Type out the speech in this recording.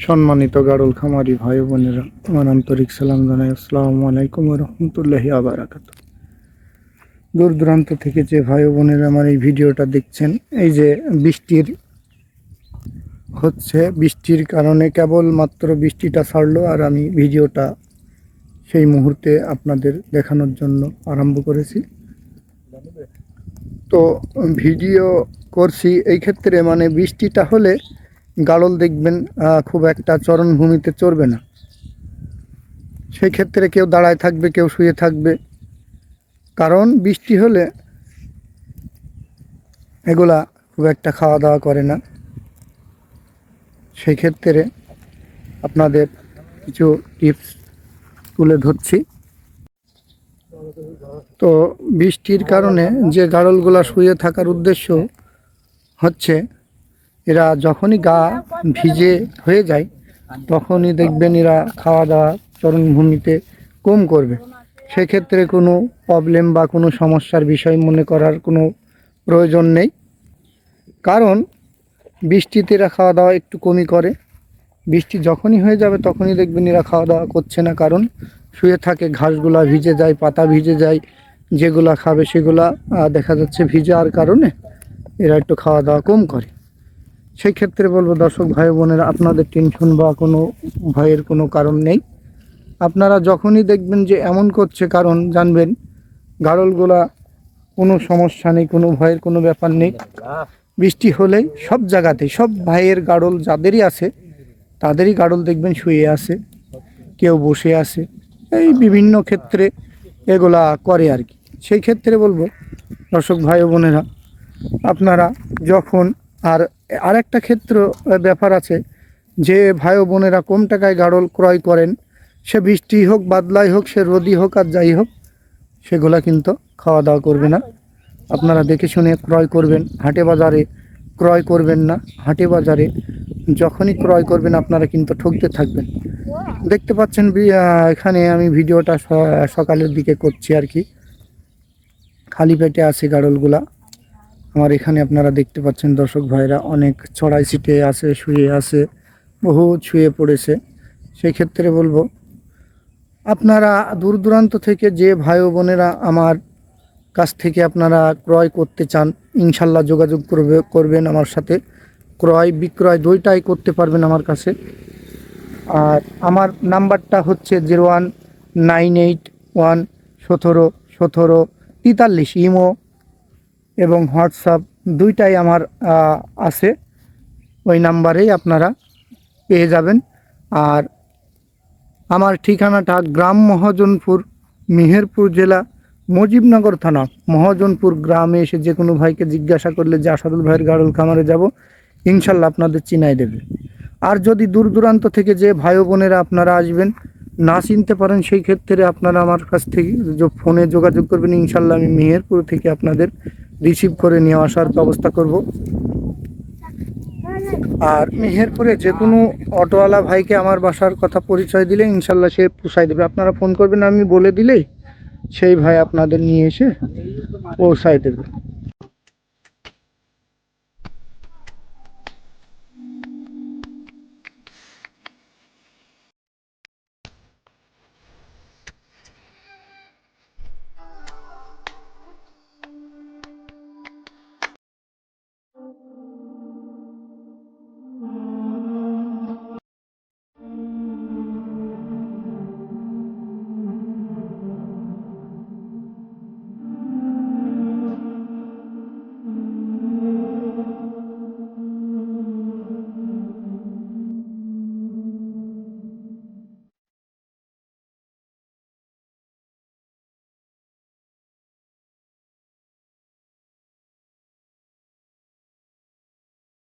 সম্মানিত গাড়ল খামারি ভাই বোনেরা, আমার আন্তরিক সালাম জানাই। আসসালামু আলাইকুম ওয়া রাহমাতুল্লাহি ওয়া বারাকাতুহু। দূর দূরান্ত থেকে যে ভাই বোনেরা আমার এই ভিডিওটা দেখছেন, এই যে বৃষ্টির কারণে কেবলমাত্র বৃষ্টিটা ছাড়লো আর আমি ভিডিওটা সেই মুহূর্তে আপনাদের দেখানোর জন্য আরম্ভ করেছি। তো ভিডিও করছি এই ক্ষেত্রে, মানে বৃষ্টিটা হলে গাড়ল দেখবেন খুব একটা চরণভূমিতে চড়বে না। সেই ক্ষেত্রে কেউ দাঁড়ায় থাকবে, কেউ শুয়ে থাকবে, কারণ বৃষ্টি হলে এগুলা খুব একটা খাওয়া দাওয়া করে না। সেই ক্ষেত্রে আপনাদের কিছু টিপস তুলে ধরছি। তো বৃষ্টির কারণে যে গাড়লগুলা শুয়ে থাকার উদ্দেশ্য হচ্ছে, এরা যখনই গা ভিজে হয়ে যায় তখনই দেখবেন এরা খাওয়া দাওয়া চরণভূমিতে কম করবে। সেক্ষেত্রে কোনো প্রবলেম বা কোনো সমস্যার বিষয় মনে করার কোনো প্রয়োজন নেই, কারণ বৃষ্টিতে এরা খাওয়া দাওয়া একটু কমই করে। বৃষ্টি যখনই হয়ে যাবে তখনই দেখবেন এরা খাওয়া দাওয়া করছে না, কারণ শুয়ে থাকে, ঘাসগুলা ভিজে যায়, পাতা ভিজে যায়, যেগুলা খাবে সেগুলা দেখা যাচ্ছে ভিজার কারণে এরা একটু খাওয়া দাওয়া কম করে। সেই ক্ষেত্রে বলবো দর্শক ভাই বোনেরা, আপনাদের টেনশন বা কোনো ভয়ের কোনো কারণ নেই। আপনারা যখনই দেখবেন যে এমন করছে, কারণ জানবেন গাড়লগুলা কোনো সমস্যা নেই, কোনো ভয়ের কোনো ব্যাপার নেই। বৃষ্টি হলেই সব জায়গাতেই সব ভাইয়ের গাড়ল যাদেরই আছে তাদেরই গাড়ল দেখবেন শুয়ে আছে, কেউ বসে আছে, এই বিভিন্ন ক্ষেত্রে এগুলা করে আর কি। সেই ক্ষেত্রে বলবো দর্শক ভাই বোনেরা, আপনারা যখন আরেকটা ক্ষেত্র ব্যাপার আছে, যে ভাই বোনেরা কম টাকায় গাড়ল ক্রয় করেন, সে বৃষ্টি হোক, বাদলাই হোক, সে রোদই হোক আর যাই হোক, সেগুলা কিন্তু খাওয়া দাওয়া করবে না। আপনারা দেখে শুনে ক্রয় করবেন, হাটে বাজারে ক্রয় করবেন না। হাটে বাজারে যখনই ক্রয় করবেন আপনারা কিন্তু ঠকতে থাকবেন। দেখতে পাচ্ছেন এখানে আমি ভিডিওটা সকালের দিকে করছি আর কি, খালি পেটে আছে গাড়লগুলা আমার এখানে। আপনারা দেখতে পাচ্ছেন দর্শক ভাইরা, অনেক ছড়াই ছিটে আছে, শুয়ে আছে, বহুত শুয়ে পড়েছে। সেই ক্ষেত্রে বলবো আপনারা দূর দূরান্ত থেকে যে ভাই বোনেরা আমার কাছ থেকে আপনারা ক্রয় করতে চান, ইনশাল্লাহ যোগাযোগ করবেন আমার সাথে। ক্রয় বিক্রয় দুইটাই করতে পারবেন আমার কাছে। আর আমার নাম্বারটা হচ্ছে 01981171743। ইমো এবং হোয়াটসঅ্যাপ দুইটাই আমার আছে, ওই নাম্বারেই আপনারা পেয়ে যাবেন। আর আমার ঠিকানাটা গ্রাম মহাজনপুর, মেহেরপুর জেলা, মুজিবনগর থানা, মহাজনপুর গ্রামে এসে যে কোনো ভাইকে জিজ্ঞাসা করলে যে আসাদুল ভাইয়ের গাড়ল খামারে যাব, ইনশাল্লাহ আপনাদের চিনাই দেবে। আর যদি দূর দূরান্ত থেকে যে ভাই বোনেরা আপনারা আসবেন, না চিনতে পারেন, সেই ক্ষেত্রে আপনারা আমার কাছ থেকে ফোনে যোগাযোগ করবেন। ইনশাল্লাহ আমি মেহেরপুর থেকে আপনাদের রিসিভ করে নিয়ে আসার ব্যবস্থা করব। আর মেহেরপুরে যে কোনো অটোওয়ালা ভাইকে আমার বাসার কথা পরিচয় দিলে ইনশাল্লাহ সে পোষায় দেবে। আপনারা ফোন করবেন, আমি বলে দিলেই সেই ভাই আপনাদের নিয়ে এসে পৌঁছায় দেবে।